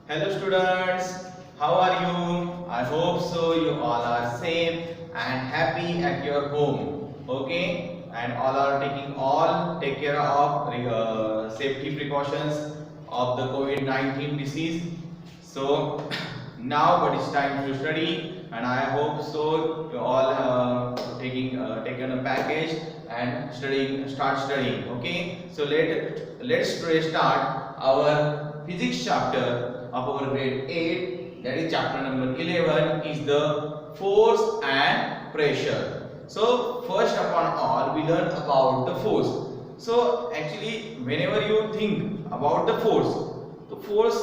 Hello students, how are you? I hope so you all are safe and happy at your home. Okay, and all are take care of safety precautions of the COVID-19 disease. So now but it's time to study, and I hope so you all taken a package and start studying. Okay, so let's start our physics chapter of our grade 8, that is chapter number 11, is the force and pressure. So first upon all we learn about the force. So actually whenever you think about the force, तो force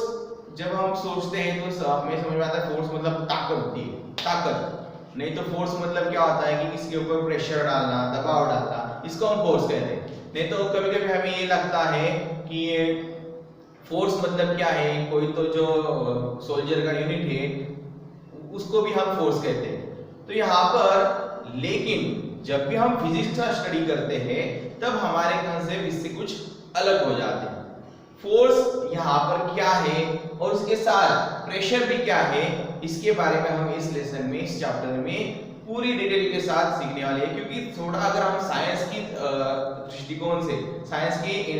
जब हम सोचते हैं तो हमें समझ में आता है फोर्स मतलब ताकत होती है, ताकत। नहीं तो फोर्स मतलब क्या होता है कि किसी के ऊपर प्रेशर डालना, दबाव डालना, इसको हम फोर्स कहते हैं। नहीं तो कभी कभी हमें ये लगता है कि फोर्स मतलब क्या है, कोई तो जो सोल्जर का यूनिट है उसको भी हम फोर्स कहते हैं। तो यहाँ पर लेकिन जब भी हम फिजिक्स का स्टडी करते हैं तब हमारे कंसेप्ट इससे कुछ अलग हो जाते हैं। फोर्स यहाँ पर क्या है और उसके साथ प्रेशर भी क्या है, इसके बारे में हम इस लेसन में, इस चैप्टर में पूरी डिटेल के साथ सीखने वाले हैं। क्योंकि थोड़ा अगर हम साइंस की दृष्टिकोण से, साइंस की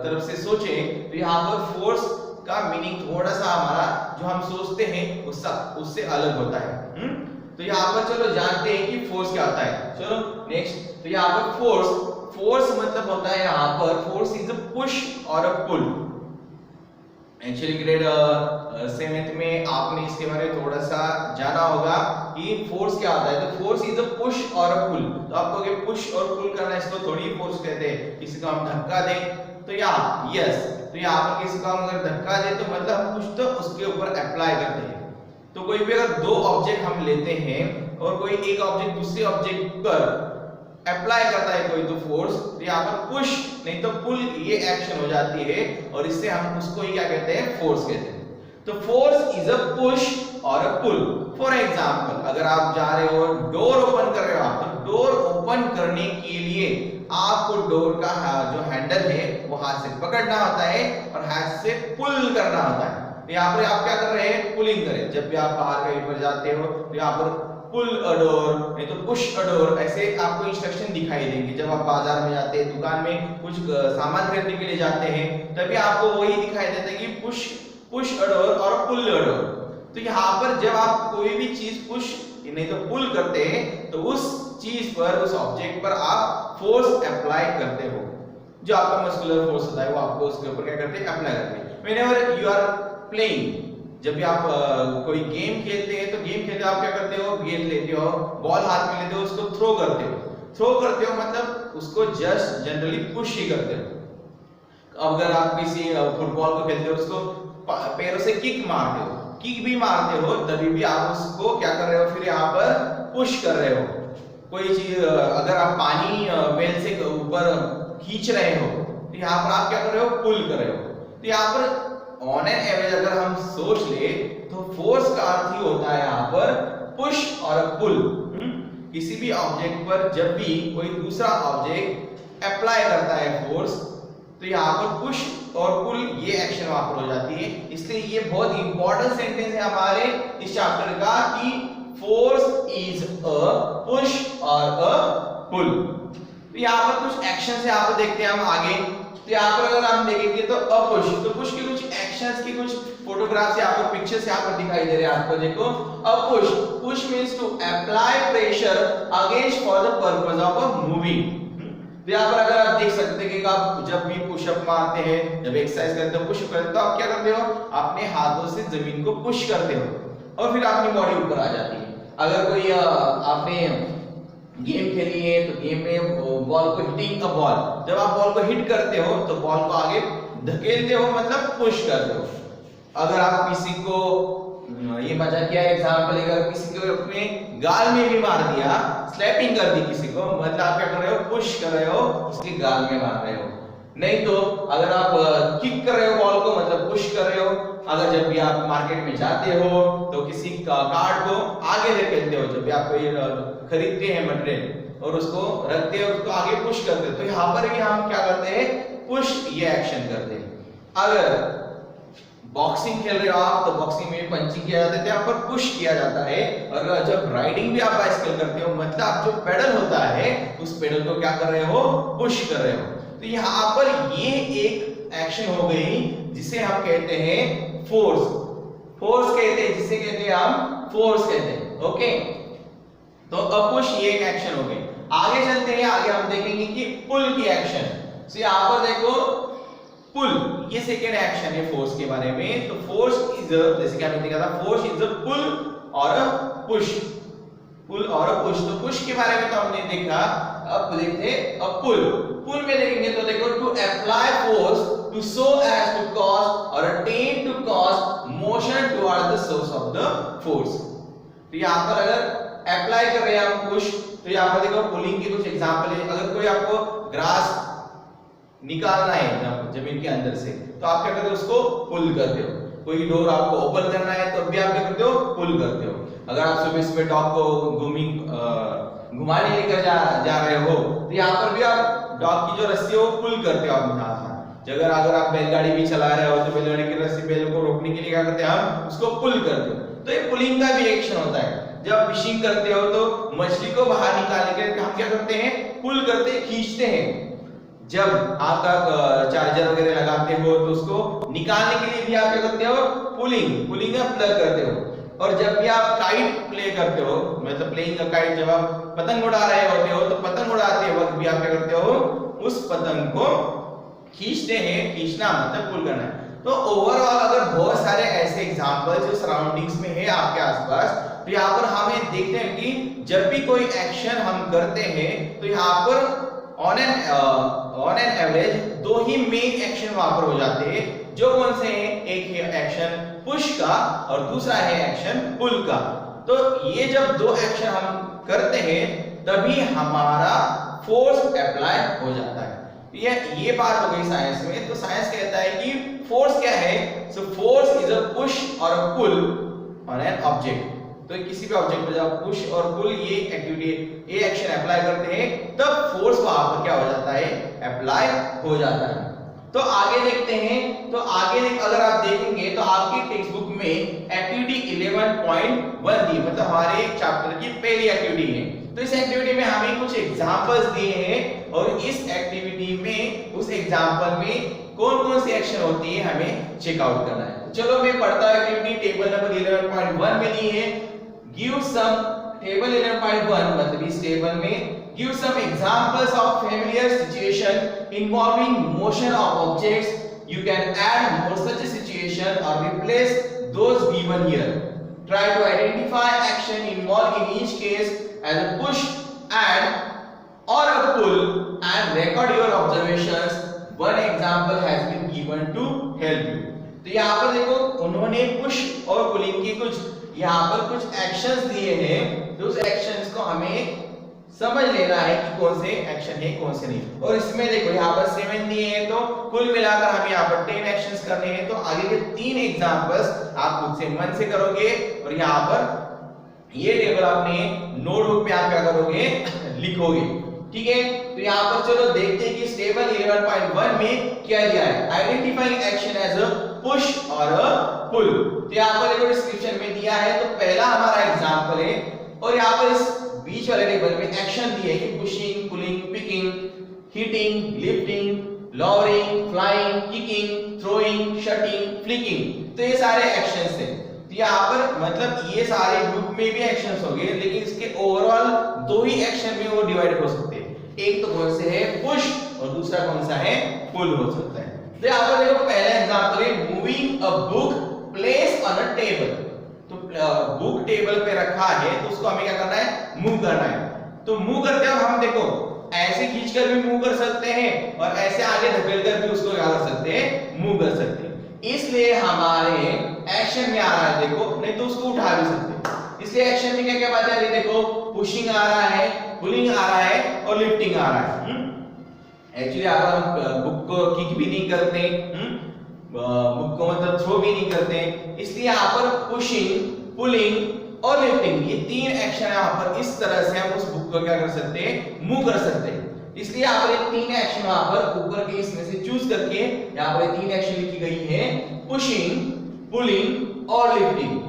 तरफ से सोचें तो यहाँ पर फोर्स का मीनिंग थोड़ा सा हमारा जो हम सोचते हैं उससे अलग होता है। तो यहाँ पर चलो जानते हैं कि फोर्स क्या होता है। चलो नेक्स्ट, तो यहाँ पर फोर्स मतलब होता है, यहाँ पर force is a push or a pull. Actually grade 7th में आपने इसके बारे में थोड़ा सा जाना होगा कि फोर्स क्या होता है। तो force is a push or a पुल। तो आपको अगर पुश और पुल करना, इसको थोड़ी फोर्स कहते हैं। किसी को हम धक्का दें तो यस, तो यहाँ पर किसी को हम अगर धक्का दें तो मतलब हम कुछ तो उसके ऊपर अप्लाई करते हैं। तो कोई भी अगर दो ऑब्जेक्ट हम लेते हैं और कोई एक ऑब्जेक्ट दूसरे ऑब्जेक्ट पर अप्लाई करता है कोई तो फोर्स, तो यहाँ पर पुश नहीं तो पुल ये एक्शन हो जाती है और इससे हम उसको ही क्या कहते हैं, फोर्स कहते हैं। तो force is a push or a pull. For example अगर आप जा रहे हो, डोर ओपन कर रहे हो आप, तो डोर ओपन करने के लिए आपको डोर का जो हैंडल है वो हाथ से पकड़ना होता है और हाथ से पुल करना होता है। तो यहाँ पर आप क्या कर रहे हैं, पुलिंग करें। जब भी आप बाहर कहीं पर जाते हो तो यहाँ पर पुल अ डोर नहीं तो पुश अ डोर, ऐसे आपको इंस्ट्रक्शन दिखाई देंगे। जब आप बाजार में जाते हैं, दुकान में कुछ सामान खरीदने के लिए जाते हैं, तभी आपको वही दिखाई देता है कि पुश अ डोर और पुल अ डोर। तो यहाँ पर जब आप कोई भी चीज पुश नहीं तो पुल करते हैं तो उस चीज पर, उस ऑब्जेक्ट पर आप फोर्स अप्लाई करते हो। जो आपका मस्कुलर फोर्स होता है वो आपको उसके ऊपर क्या करते हैं, अप्लाई करते हैं। व्हेनेवर यू आर प्लेइंग, जब भी आप कोई गेम खेलते हैं तो गेम खेलते आप क्या करते हो, गेंद लेते हो, बॉल हाथ में लेते हो, उसको थ्रो करते हो मतलब उसको जस्ट जनरली पुश ही करते हो। अगर आप किसी फुटबॉल को खेलते हो, उसको पैरों से किक भी मारते हो तभी भी आप उसको क्या कर रहे हो, फिर यहाँ पर पुश कर रहे हो। कोई चीज अगर आप पानी वेल से ऊपर खींच रहे हो तो यहाँ पर आप क्या कर रहे हो, पुल कर रहे हो। तो यहाँ पर ऑन एन एवरेज अगर हम सोच ले तो फोर्स का अर्थ ही होता है यहाँ पर पुश और पुल। किसी भी ऑब्जेक्ट पर जब भी कोई दूसरा ऑब्जेक्ट अप्लाई करता है फोर्स, तो यहाँ पर पुश और पुल ये एक्शन वहां पर हो जाती है। इसलिए ये बहुत इंपॉर्टेंट सेंटेंस है हमारे इस चैप्टर का कि force is a push or a पुल। तो यहाँ पर कुछ एक्शन है, यहाँ पर देखते हैं हम आगे। तो यहाँ पर अगर हम देखेंगे तो अपुश, तो पुश के कुछ एक्शंस की कुछ फोटोग्राफ्स यहाँ पर, पिक्चर्स यहाँ पर दिखाई दे रहे हैं आपको। देखो अपुश, push means to apply pressure against for the purpose of a moving. तो यहाँ पर अगर आप देख सकते हैं कि आप जब भी पुशअप मारते हैं, जब एक्सरसाइज करते हो, पुशअप करते हो, तो आप क्या करते हो, अपने हाथों से जमीन को पुश करते हो और फिर अपनी बॉडी ऊपर आ जाती है। अगर कोई आपने गेम खेली है तो गेम में बॉल को हिटिंग अ बॉल, जब आप बॉल को हिट करते हो तो बॉल को आगे धकेलते हो मतलब पुश करते हो। अगर आप किसी को ये मजाक किया एग्जांपल, अगर किसी को अपने गाल में भी मार दिया, स्लैपिंग कर दी किसी को, मतलब आप क्या कर रहे हो, पुश कर रहे हो, उसके गाल में मार रहे हो। नहीं तो अगर आप किक कर रहे हो बॉल को मतलब पुश कर रहे हो। अगर जब भी आप मार्केट में जाते हो तो किसी कार्ड को आगे धकेलते हो, जब भी आप कोई खरीदते हैं मटेरियल और उसको रखते हो, उसको आगे पुश करते हो, तो यहाँ पर भी हम क्या करते हैं, पुश ये एक्शन करते हैं। अगर बॉक्सिंग खेल रहे हो आप तो बॉक्सिंग में पंचिंग किया जाता है, यहाँ पर पुश किया जाता है। और जब राइडिंग भी आप बाइसिकल करते हो मतलब आप जो पेडल होता है उस पेडल को क्या कर रहे हो, पुश कर रहे हो। तो यहाँ पर ये एक एक्शन हो गई जिसे हम कहते हैं फोर्स। फोर्स कहते हैं, जिसे कहते हैं हम फोर्स कहते हैं। ओके, तो अब पुश ये एक एक्शन हो गई। आगे चलते हैं, आगे हम देखेंगे कि पुल की एक्शन। तो यहाँ पर देखो पुल, ये सेकेंड एक्शन है फोर्स के बारे में। तो फोर्स इज, जैसे कि हमने देखा था, फोर्स इज अ पुल और अ पुश, पुल और अ पुश। तो पुश के बारे में तो हमने देखा, अब देखते हैं अब पुल। पुल में देखेंगे तो देखो, to apply force to so as to cause और attain to cause motion toward the source of the force. तो यहाँ पर अगर अप्लाई कर रहे हैं हम पुश, तो यहाँ पर देखो पुलिंग के कुछ एग्जांपल है। अगर कोई आपको ग्रास निकालना है जमीन के अंदर से तो आप क्या करते हो, उसको पुल करते हो। कोई डोर आपको ओपन करना है तो भी आप क्या करते हो, पुल करते हो। अगर आप सुबह सुबह डॉग को घुमाने लेकर जा रहे हो तो यहाँ पर भी आप डॉग की जो रस्सी है वो पुल करते हो अपने हाथ में। अगर आप बैलगाड़ी भी चला रहे हो तो बैलगाड़ी की रस्सी बैल को रोकने के लिए क्या करते हैं, हम उसको पुल करते हो। तो ये पुलिंग का भी एक्शन होता है। जब फिशिंग करते हो तो मछली को बाहर निकालने के लिए हम क्या करते हैं, पुल करते हैं, खींचते हैं। जब आपका चार्जर वगैरह लगाते हो तो उसको निकालने के लिए भी आप क्या करते हो, पुलिंग का प्लग करते हो। और जब भी आप काइट प्ले करते हो, मतलब प्लेइंग का काइट, जब आप पतंग उड़ा रहे होते हो तो पतंग उड़ाते वक्त भी आप क्या करते हो, उस पतंग को खींचते हैं। खींचना मतलब पुल करना है। तो ओवरऑल अगर बहुत सारे ऐसे एग्जांपल जो सराउंडिंग्स में है आपके आसपास, तो यहाँ पर हमें देखते हैं कि जब भी कोई एक्शन हम करते हैं तो यहाँ पर ऑन एन एवरेज दो ही मेन एक्शन वहां पर हो जाते हैं। जो कौन से हैं, एक है एक्शन पुश का और दूसरा है एक्शन पुल का। तो ये जब दो एक्शन हम करते हैं तभी हमारा फोर्स अप्लाई हो जाता है। ये बात हो गई साइंस में। तो साइंस कहता है कि फोर्स क्या है, so force is a push or a pull on an object. तो किसी भी ऑब्जेक्ट पर जब पुश और पुल ये एक्टिविटी, ये एक्शन अप्लाई करते हैं तब फोर्स वहां पर क्या हो जाता है, अप्लाई हो जाता है। तो आगे देखते हैं। तो आगे अगर आप देखेंगे तो आपकी टेक्स्ट बुक में एक्टिविटी 11.1 दी, मतलब हमारे चैप्टर की पहली एक्टिविटी है। तो इस एक्टिविटी में हमें कुछ एग्जांपल्स दिए हैं और इस एक्टिविटी में उस एग्जांपल में कौन-कौन सी एक्शन होती है हमें चेक आउट करना है। चलो मैं पढ़ता हूं। एक्टिविटी टेबल नंबर 11.1 में दी है, गिव सम, टेबल 11.1 मतलब इस टेबल में give some examples of familiar situation involving motion of objects. You can add more such a situation or replace those given here. Try to identify action involved in each case as a push and or a pull and record your observations. One example has been given to help you. तो यहाँ पर देखो उन्होंने push और pulling की कुछ यहाँ पर कुछ एक्शंस दिए हैं। तो उस एक्शंस को हमें समझ लेना है कि कौन से एक्शन है कौन से नहीं। और इसमें देखो यहाँ पर 7 दिए हैं तो कुल मिलाकर हमें यहाँ पर 10 एक्शंस करने हैं। तो आगे के 3 एग्जांपल्स आप खुद से मन से करोगे और यहाँ पर ये टेबल अपने नोटबुक में आप क्या करोगे, लिखोगे। ठीक है, तो यहाँ पर चलो देखते हैं कि इस टेबल 11.1 में क्या दिया है। Identifying action as a push or a पुल। तो यहाँ पर देखो डिस्क्रिप्शन में दिया है। तो पहला हमारा एग्जांपल है और यहाँ पर इस बीच वाले टेबल में एक्शन दिए कि pushing, pulling, picking, hitting, lifting, lowering, flying, kicking, throwing, shutting, flicking. तो ये सारे एक्शंस हैं। तो यहाँ पर मतलब ये सारे ग्रुप में भी एक्शंस हो गए, लेकिन इसके ओवरऑल दो ही एक्शन में वो डिवाइड हो सकते हैं। एक तो कौन से है, पुश, और दूसरा कौन सा है, पुल हो सकता है। तो यहाँ पर देखो पहला एग्जांपल है moving a book place on a table. तो बुक टेबल पे रखा है तो उसको हमें क्या करना है, मूव करना है। तो मूव करते हैं हम देखो ऐसे खींचकर भी मूव कर सकते हैं और ऐसे आगे धकेलकर भी उसको क्या कर सकते हैं, मूव कर सकते हैं। इसलिए हमारे एक्शन में आ रहा है देखो, नहीं तो उसको उठा भी सकते हैं। इसलिए एक्शन में क्या क्या बात आ रही है देखो, पुशिंग आ रहा है, पुलिंग आ रहा है और लिफ्टिंग आ रहा है। एक्चुअली आप बुक को किक भी नहीं करते, बुक को मतलब थ्रो भी नहीं करते, इसलिए यहाँ पर पुशिंग, पुलिंग और लिफ्टिंग ये 3 एक्शन यहाँ पर इस तरह से हम उस बुक को क्या कर सकते हैं, मूव कर सकते हैं। इसलिए यहाँ पर ये 3 एक्शन यहाँ पर ऊपर के इसमें से चूज करके यहाँ पर 3 एक्शन लिखी गई है, पुशिंग, पुलिंग और लिफ्टिंग।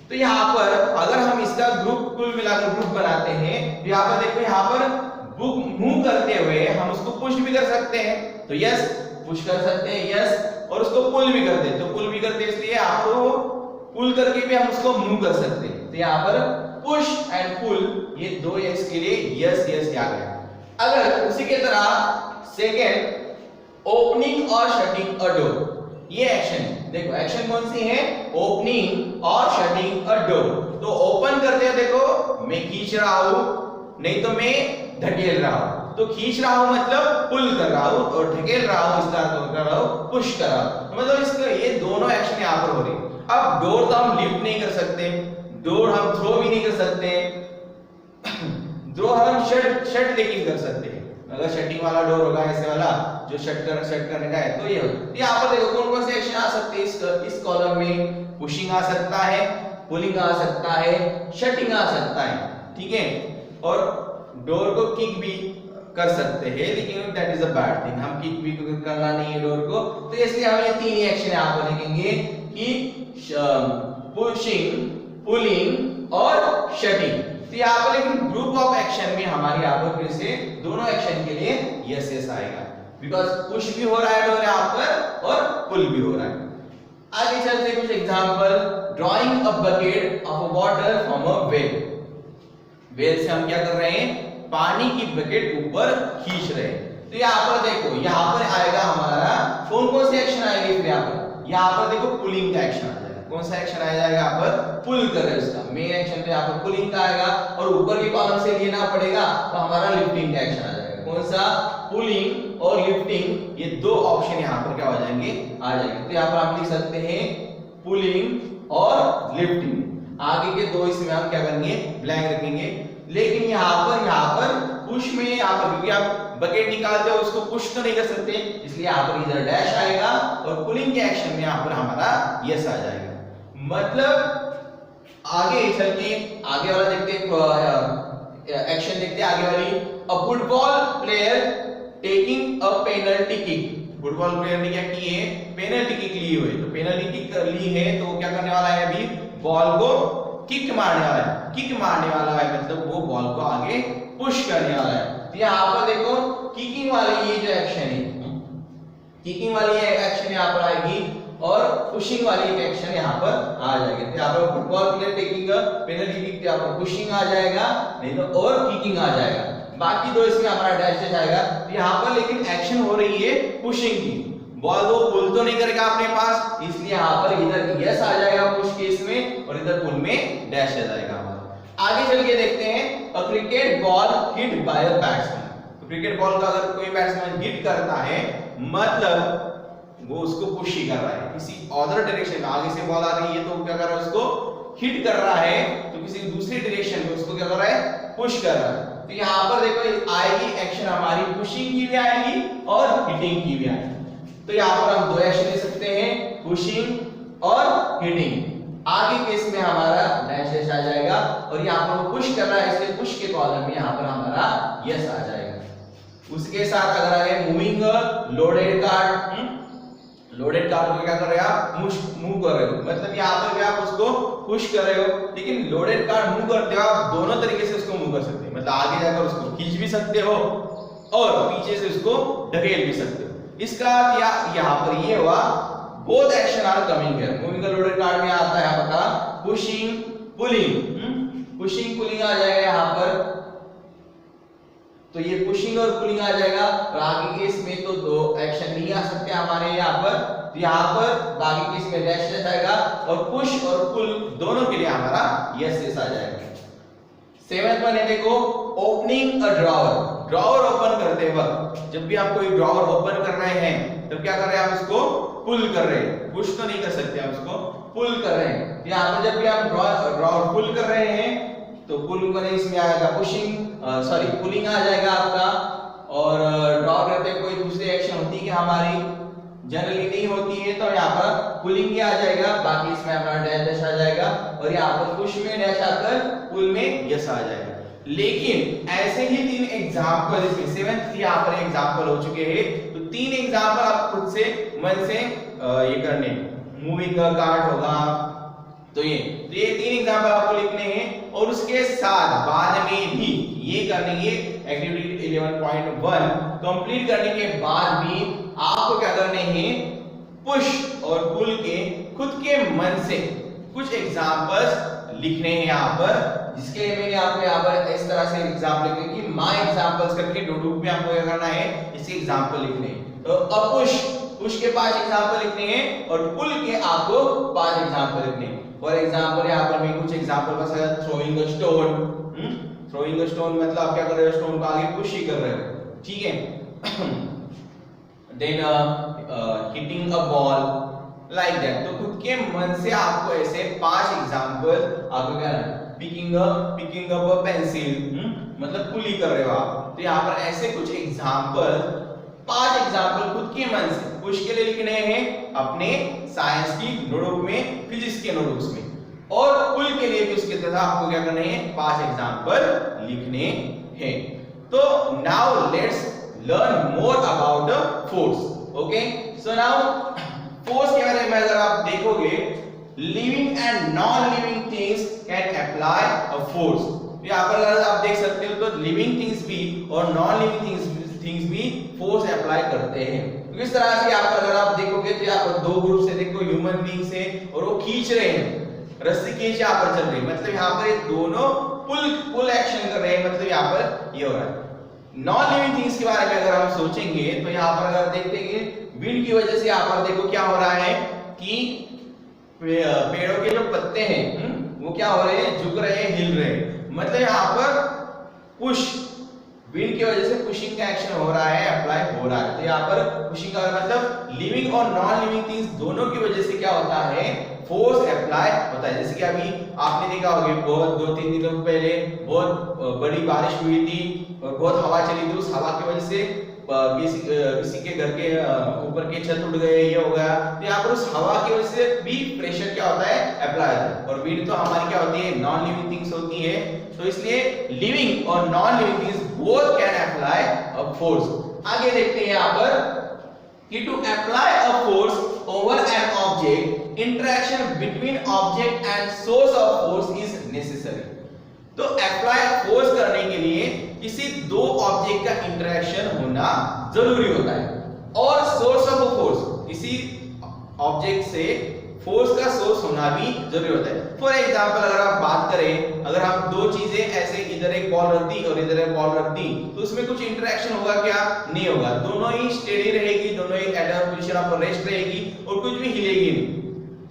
तो यहाँ पर अगर हम इसका ग्रुप कुल मिलाकर ग्रुप बनाते हैं तो यहाँ पर देखो, यहाँ पर मूव करते हुए हम उसको पुश भी कर सकते हैं, तो यस पुश कर सकते हैं, यस, और उसको पुल भी करते हैं, तो पुल भी करते हैं, इसलिए यहाँ पर वो पुल करके भी हम उसको मूव कर सकते हैं। तो यहाँ पर पुश एंड पुल ये दो यस के लिए यस यस आ गया। अगर उसी के तरह सेकेंड ओपनिंग और शटिंग अ डोर, ये एक्शन देखो, एक्शन कौन सी है, ओपनिंग और शटिंग अ डोर। तो ओपन करते हैं, देखो मैं खींच रहा हूं, नहीं तो मैं ढकेल रहा हूं। तो खींच रहा हूं मतलब पुल कर रहा हूं, और ढकेल रहा हूं इस तरह कर रहा हूं, पुश कर रहा हूं। तो मतलब इसके ये दोनों एक्शन यहां पर हो रही है। अब डोर तो हम लिफ्ट नहीं कर सकते, डोर हम थ्रो भी नहीं कर सकते, डोर हम शट लेकिन कर सकते हैं। अगर शटिंग वाला डोर होगा ऐसे वाला जो शट करने का है, तो ये यहाँ पर देखो कौन कौन से एक्शन आ सकते हैं इस कॉलम में। पुशिंग आ सकता है, पुलिंग आ सकता है, शटिंग आ सकता है, ठीक है। और डोर को किक भी कर सकते हैं, लेकिन that is a bad thing, हम किक भी करना नहीं है डोर को। तो इसलिए हम ये तीन ही एक्शन यहाँ पर लिखेंगे कि पुशिंग, पुलिंग और शटिंग। तो यहाँ पर लेकिन ग्रुप ऑफ एक्शन में हमारे यहाँ पर फिर से दोनों एक्शन के लिए यस यस आएगा, बिकॉज पुश भी हो रहा है डोर यहाँ पर और पुल भी हो रहा है। आगे चलते कुछ example. Drawing a bucket of water from a well. Well से हम क्या कर रहे हैं, पानी की बकेट ऊपर खींच रहे हैं। तो यहाँ पर देखो, यहाँ पर आएगा हमारा कौन कौन से एक्शन आएंगे, फिर यहाँ पर देखो पुलिंग का एक्शन आ जाएगा। कौन सा एक्शन आ जाएगा, यहाँ पर पुल कर रहे हैं, उसका मेन एक्शन तो यहाँ पर पुलिंग का आएगा, और ऊपर के कॉलम से लेना पड़ेगा तो हमारा लिफ्टिंग का एक्शन आ जाएगा। कौन सा, पुलिंग और लिफ्टिंग, ये दो ऑप्शन यहाँ पर क्या हो जाएंगे, आ जाएंगे। तो यहाँ पर आप लिख सकते हैं पुलिंग और लिफ्टिंग। आगे के दो इसमें हम क्या करेंगे, ब्लैंक रखेंगे। लेकिन यहाँ पर पुश में, यहाँ पर क्योंकि आप बकेट निकालते हो उसको पुश तो नहीं कर सकते, इसलिए यहाँ पर इधर डैश आएगा, और पुलिंग के एक्शन में यहाँ पर हमारा यस आ जाएगा। मतलब आगे चल के आगे वाला देखते हैं, एक्शन देखते हैं आगे वाली। अ football player taking a penalty kick. Football player ने क्या की है, पेनल्टी किक ली हुई। तो पेनल्टी किक ली है तो क्या करने वाला है, अभी बॉल को किक मारने वाला है। किक मारने वाला है मतलब वो बॉल को आगे पुश करने वाला है। तो यहाँ पर देखो किकिंग वाली ये जो एक्शन है, किकिंग वाली एक्शन यहाँ पर आएगी, और पुशिंग वाली एक एक्शन यहाँ पर आ जाएगी। तो यहाँ पर football player taking penalty kick, यहाँ पर पुशिंग आ जाएगा, नहीं तो और किकिंग आ जाएगा। बाकी दो इसमें हमारा डैश डैश आएगा। तो यहाँ पर लेकिन एक्शन हो रही है पुशिंग की, बॉल वो पुल तो नहीं करेगा अपने पास, इसलिए यहाँ पर इधर यस आ जाएगा पुश केस में, और इधर पुल में डैश आ जाएगा हमारा। आगे चल के देखते हैं, a cricket ball hit by a batsman. तो क्रिकेट बॉल का अगर कोई बैट्समैन हिट करता है मतलब वो उसको पुश ही कर रहा है, किसी अदर डायरेक्शन में। आगे से बॉल आ रही है तो क्या कर रहा है, उसको हिट कर रहा है, तो किसी दूसरी डायरेक्शन में उसको क्या कर रहा है, पुश कर रहा है। तो यहाँ पर देखो आएगी एक्शन हमारी, पुशिंग की भी आएगी और हिटिंग की भी आएगी। तो यहाँ पर हम दो एक्शन ले सकते हैं, पुशिंग और हिटिंग। आगे केस में हमारा डैश डैश आ जाएगा, और यहाँ पर वो पुश कर रहा है, इसलिए पुश के कॉलम में यहाँ पर हमारा यस आ जाएगा। उसके साथ अगर आगे moving loaded card, loaded card को क्या कर रहे हो आप, मूव कर रहे हो, मतलब यहाँ पर भी आप उसको पुश कर रहे हो, लेकिन लोडेड कार्ड मूव करते हो आप दोनों तरीके से उसको मूव कर सकते हैं। मतलब आगे जाकर उसको खींच भी सकते हो और पीछे से उसको ढकेल भी सकते हो। इसका यहाँ पर ये हुआ, both action are coming here. Moving loaded cart में आता है आपका पुशिंग पुलिंग, पुशिंग पुलिंग आ जाएगा यहाँ पर, तो ये पुशिंग और पुलिंग आ जाएगा। और आगे केस में तो दो एक्शन नहीं आ सकते हमारे यहाँ पर, तो यहाँ पर बाकी केस में डैश डैश आएगा, और पुश और पुल दोनों के लिए हमारा यस यस आ जाएगा। सेवेंथ वन है देखो, opening a drawer. Drawer open करते वक्त, जब भी आप कोई ड्रॉवर ओपन कर रहे हैं तब क्या कर रहे हैं, आप इसको पुल कर रहे हैं, पुश तो नहीं कर सकते, आप इसको पुल कर रहे हैं। यहाँ पर जब भी आप ड्रॉवर पुल कर रहे हैं तो पुल में इसमें आएगा पुशिंग, सॉरी पुलिंग आ जाएगा आपका। और ड्रॉ करते कोई दूसरी एक्शन होती है हमारी, जनरली नहीं होती है, तो यहाँ पर पुलिंग ही आ जाएगा, बाकी इसमें हमारा डैश डैश आ जाएगा, और यहाँ पर पुश में डैश आकर पुल में यस आ जाएगा। लेकिन ऐसे ही तीन एग्जांपल इसमें, सेवेंथ यहाँ पर एग्जांपल हो चुके हैं, तो तीन एग्जांपल आप खुद से मन से ये करने, मूविंग का कार्ट होगा। तो ये 3 एग्जांपल आपको लिखने हैं और उसके साथ बाद में भी ये करने के एक्टिविटी 11.1 कंप्लीट करने के बाद भी आपको क्या करने हैं, पुश और पुल के खुद के मन से कुछ एग्जांपल्स लिखने हैं यहाँ पर, जिसके लिए मैंने आपको यहाँ पर इस तरह से एग्जांपल लिखे कि माय एग्जांपल्स करके नोटबुक में आपको क्या करना है, इसके एग्जांपल लिखने हैं। तो पुश के 5 एग्जांपल लिखने हैं और पुल के आपको 5 एग्जांपल लिखने हैं। फॉर एग्जांपल यहाँ पर मैं कुछ एग्जांपल बता, throwing a stone, throwing a stone मतलब आप क्या कर रहे हो, स्टोन को आगे पुश ही कर रहे हो, ठीक है। Then hitting a ball like that. तो खुद के मन से आपको ऐसे 5 एग्जांपल आपको क्या है, पिकिंग अप अ पेंसिल, मतलब पुली कर रहे हो आप। तो यहाँ पर ऐसे कुछ एग्जांपल 5 एग्जांपल खुद के मन से पुश के लिए लिखने हैं अपने साइंस की नोटबुक में, फिजिक्स के नोटबुक्स में, और पुल के लिए भी उसके तरह आपको क्या करने हैं, 5 एग्जांपल लिखने हैं। तो now let's learn more about force. Okay, so now force के बारे में अगर आप देखोगे, living and non living things can apply a force. यहाँ पर अगर आप देख सकते हो तो लिविंग थिंग्स भी और नॉन लिविंग थिंग्स भी फोर्स अप्लाई करते हैं। तो इस तरह से यहाँ पर अगर आप देखोगे तो यहाँ पर 2 ग्रुप से देखो, ह्यूमन बीइंग्स है और वो खींच रहे हैं, रस्सी खींच यहाँ पर चल रही है, मतलब यहाँ पर ये दोनों पुल एक्शन कर रहे हैं, मतलब यहाँ पर ये हो रहा है। नॉन लिविंग थिंग्स के बारे में अगर हम सोचेंगे तो यहाँ पर अगर देखते हैं विंड की वजह से यहाँ पर देखो क्या हो रहा है कि पेड़ों के जो पत्ते हैं वो क्या हो रहे हैं, झुक रहे हैं, हिल रहे हैं, मतलब यहाँ पर पुश, विंड की वजह से पुशिंग का एक्शन हो रहा है, अप्लाई हो रहा है। तो यहाँ पर पुशिंग का मतलब लिविंग और नॉन लिविंग थिंग्स दोनों की वजह से क्या होता है, फोर्स अप्लाई होता है। जैसे कि अभी आपने देखा होगा बहुत 2-3 दिनों पहले बहुत बड़ी बारिश हुई थी और बहुत हवा चली थी, उस हवा की वजह से किसी के घर के ऊपर के छत उड़ गए, ये हो गया। तो यहाँ पर उस हवा की वजह से भी प्रेशर क्या होता है, अप्लाई होता है। और विंड तो हमारी क्या होती है, नॉन लिविंग थिंग्स होती है। तो इसलिए लिविंग और non living things both can apply a force. आगे देखते हैं यहाँ पर कि to apply a force over an object, interaction between object and source of force is necessary. तो अप्लाई फोर्स करने के लिए किसी 2 ऑब्जेक्ट का इंटरेक्शन होना जरूरी होता है और सोर्स ऑफ फोर्स, किसी ऑब्जेक्ट से फोर्स का सोर्स होना भी जरूरी होता है। फॉर एग्जांपल अगर आप बात करें, अगर हम 2 चीजें ऐसे इधर एक बॉल रख दी और इधर एक बॉल रख दी, तो उसमें कुछ इंटरेक्शन होगा क्या, नहीं होगा, दोनों ही स्टेडी रहेगी, दोनों ही at a position of rest रहेगी और कुछ भी हिलेगी नहीं।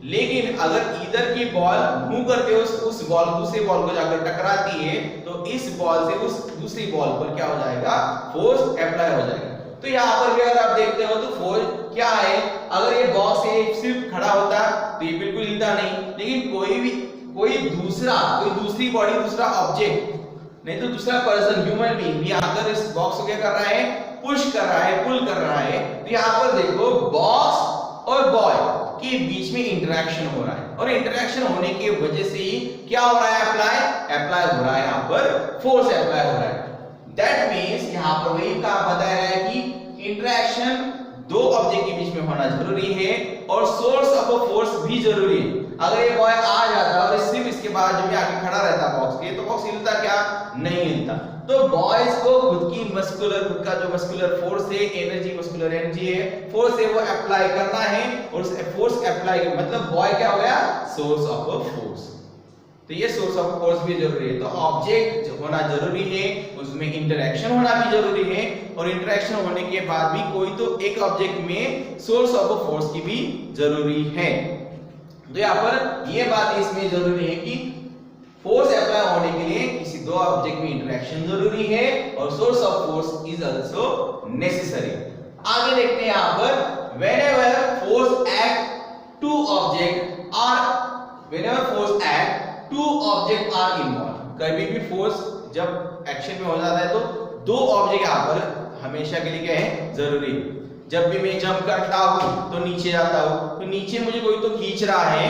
लेकिन अगर इधर की बॉल मूव करते हुए उस बॉल दूसरे बॉल को जाकर टकराती है, तो इस बॉल से उस दूसरी बॉल पर क्या हो जाएगा, फोर्स अप्लाई हो जाएगा। तो यहाँ पर भी अगर आप देखते हो तो फोर्स क्या है, अगर ये बॉक्स सिर्फ खड़ा होता तो ये बिल्कुल हिलता नहीं, लेकिन कोई दूसरी बॉडी, दूसरा ऑब्जेक्ट, नहीं तो दूसरा पर्सन, ह्यूमन बीइंग भी आकर इस बॉक्स को क्या कर रहा है, पुश कर रहा है, पुल कर रहा है। तो यहाँ पर देखो बॉक्स और बॉय के बीच में इंटरेक्शन हो रहा है और इंटरेक्शन होने की वजह से ही क्या हो रहा है, अप्लाई हो रहा है, यहाँ पर फोर्स अप्लाई हो रहा है। दैट मींस यहाँ पर वही कहा बताया है कि इंटरेक्शन 2 ऑब्जेक्ट के बीच में होना जरूरी है और सोर्स ऑफ फोर्स भी जरूरी है। अगर ये बॉय आ जाता और सिर्फ इसके बाद जब ये आगे खड़ा रहता बॉक्स के, तो बॉक्स हिलता क्या, नहीं हिलता। तो बॉयज को खुद का जो मस्कुलर फोर्स है, एनर्जी, मस्कुलर एनर्जी है, फोर्स है, वो अप्लाई करना है और उस फोर्स अप्लाई मतलब बॉय क्या हो गया, सोर्स ऑफ फोर्स। तो ये सोर्स ऑफ फोर्स भी जरूरी है। तो ऑब्जेक्ट होना जरूरी है, उसमें इंटरेक्शन होना भी जरूरी है और इंटरेक्शन होने के बाद भी कोई तो एक ऑब्जेक्ट में सोर्स ऑफ फोर्स की भी जरूरी है। तो यहाँ पर ये बात इसमें जरूरी है कि फोर्स अप्लाई होने के लिए किसी 2 ऑब्जेक्ट में इंटरेक्शन जरूरी है और source of force is also necessary. आगे देखते हैं यहाँ पर whenever force act 2 objects are involved, कभी भी फोर्स जब एक्शन में हो जाता है तो 2 ऑब्जेक्ट यहाँ पर हमेशा के लिए क्या है, जरूरी है। जब भी मैं जंप करता हूँ तो नीचे जाता हूँ, तो नीचे मुझे कोई तो खींच रहा है,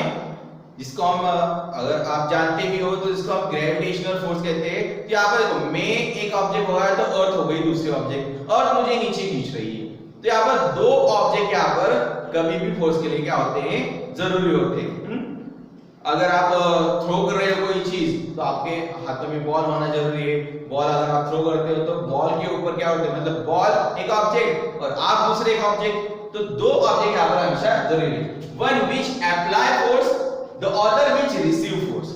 जिसको हम अगर आप जानते भी हो तो जिसको हम ग्रेविटेशनल फोर्स कहते हैं। तो यहाँ पर देखो मैं एक ऑब्जेक्ट हो गया तो अर्थ हो गई दूसरी ऑब्जेक्ट और मुझे नीचे खींच रही है। तो तो यहाँ पर दो ऑब्जेक्ट यहाँ पर कभी भी फोर्स के लिए क्या होते हैं, जरूरी होते हैं। अगर आप थ्रो कर रहे हो कोई चीज तो आपके हाथों में बॉल होना जरूरी है। बॉल अगर आप थ्रो करते हो तो बॉल के ऊपर क्या होते हैं, मतलब बॉल एक ऑब्जेक्ट और आप दूसरे एक ऑब्जेक्ट, तो दो ऑब्जेक्ट यहाँ पर हमेशा जरूरी है। One which apply force, the other which receive force.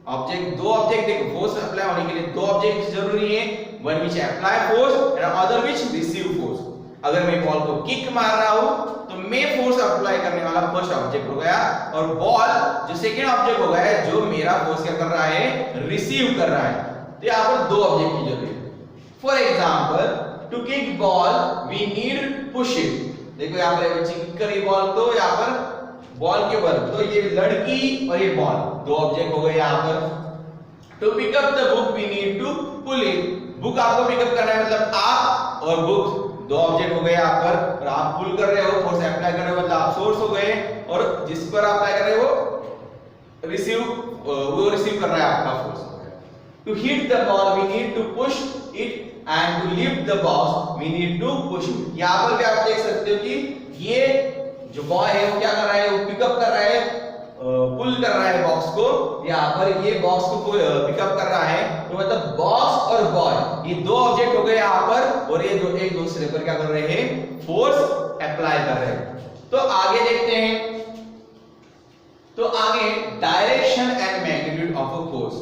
Object, दो ऑब्जेक्ट, देखो फोर्स अप्लाई होने के लिए दो ऑब्जेक्ट जरूरी है, one which apply force and other which receive force. अगर मैं बॉल को किक मार रहा हूं तो मैं फोर्स अप्लाई करने वाला फर्स्ट ऑब्जेक्ट हो गया, और बॉल जो सेकंड ऑब्जेक्ट हो गया है जो मेरा फोर्स क्या कर रहा है, रिसीव कर रहा है। तो यहाँ पर दो ऑब्जेक्ट की जरूरत है। For example, to kick ball we need push it. देखो यहाँ पर बच्ची किक करी बॉल, तो यहाँ पर बॉल के ऊपर, तो ये लड़की और ये बॉल, दो ऑब्जेक्ट हो गए यहाँ पर। To pick up the book we need to pull it. Book आपको पिकअप करना है, मतलब आप और बुक दो ऑब्जेक्ट हो गए यहाँ पर, और आप पुल कर रहे हो, फोर्स अप्लाई कर रहे हो, मतलब आप सोर्स हो गए, और जिस पर आप अप्लाई कर रहे हो रिसीव, वो रिसीव कर रहा है आपका force. To hit the ball we need to push it and to lift the ball we need to push it. यहाँ पर भी आप देख सकते हो कि ये जो बॉय है वो क्या कर रहा है, वो पिकअप कर रहा है, पुल कर रहा है बॉक्स को। यहाँ पर ये बॉक्स को पिकअप कर रहा है, तो मतलब बॉक्स और बॉय ये दो ऑब्जेक्ट हो गए यहाँ पर, और ये दो एक दूसरे पर क्या कर रहे हैं, फोर्स अप्लाई कर रहे हैं। तो आगे देखते हैं, तो आगे direction and magnitude of a force.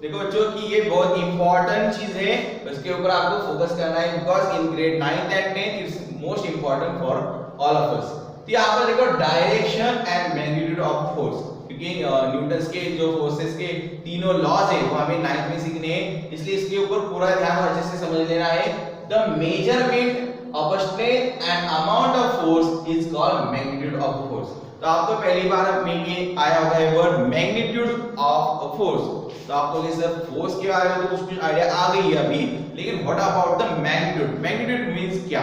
देखो बच्चों कि ये बहुत इंपॉर्टेंट चीज है, इसके ऊपर आपको फोकस करना है, because in grade 9th and 10th it's most important for all of us. तो यहाँ पर देखो direction and magnitude of force, क्योंकि न्यूटन्स के जो फोर्सेस के तीनों लॉज है वो हमें 9th में सीखने हैं, इसलिए इसके ऊपर पूरा ध्यान और अच्छे से समझ लेना है। The measurement of a strain and amount of force is called magnitude of force. तो आपको पहली बार में ये आया होगा ये word magnitude of a force. तो आपको ये सर फोर्स के बारे में तो कुछ आइडिया आ गई है अभी, लेकिन what about the magnitude. Magnitude means क्या?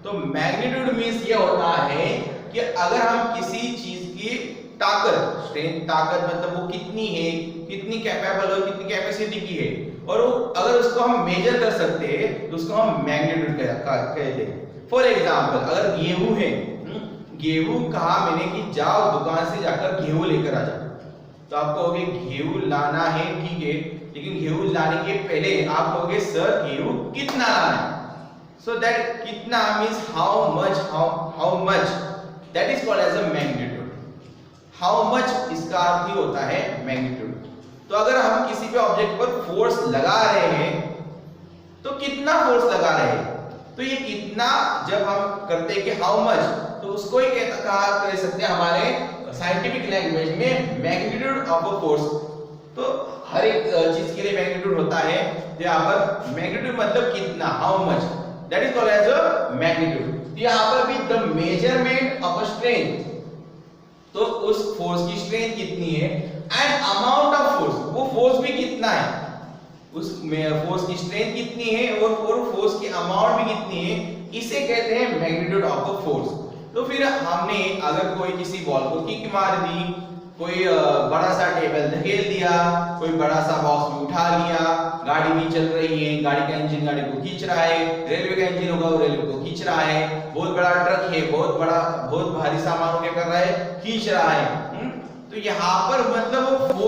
तो मैग्नीट्यूड मींस ये होता है कि अगर हम किसी चीज की ताकत, स्ट्रेंथ, ताकत मतलब वो कितनी है, कितनी कैपेबल है, कितनी कैपेसिटी की है, और वो अगर उसको हम मेजर कर सकते हैं तो उसको हम मैग्नीट्यूड कहते हैं। फॉर एग्जांपल, अगर गेहूं है, गेहूं कहा मैंने कि जाओ दुकान से जाकर गेहूं लेकर आ जाओ, तो आप कहोगे गेहूं लाना है, ठीक है, लेकिन गेहूं लाने के पहले आप कहोगे सर गेहूं कितना लाना है। So that कितना means how much that is called as a magnitude. How much इसका अर्थ ही होता है magnitude. तो अगर हम किसी पे ऑब्जेक्ट पर फोर्स लगा रहे हैं तो कितना फोर्स लगा रहे हैं, तो ये कितना जब हम करते हैं कि how much, तो उसको ही कहा कर सकते हैं हमारे साइंटिफिक लैंग्वेज में magnitude of a force। तो हर एक चीज के लिए मैग्नीट्यूड होता है, यहाँ पर मैग्नीट्यूड मतलब कितना, how much, that is called as a magnitude। यहाँ पर भी the measurement of a strength, तो उस फोर्स की स्ट्रेंथ कितनी है, and amount of force, वो फोर्स भी कितना है, उस फोर्स की स्ट्रेंथ कितनी है और फोर्स की अमाउंट भी कितनी है, इसे कहते हैं मैग्नीट्यूड ऑफ अ फोर्स। तो फिर हमने अगर कोई किसी बॉल को किक मार दी, कोई बड़ा सा टेबल धकेल दिया, कोई बड़ा सा बॉक्स भी उठा लिया, गाड़ी भी चल रही है, गाड़ी का इंजन गाड़ी को खींच रहा है, रेलवे का इंजन होगा वो रेलवे को खींच रहा है, बहुत बड़ा ट्रक है, बहुत भारी सामान क्या कर रहा है, खींच रहा है। तो यहाँ पर मतलब वो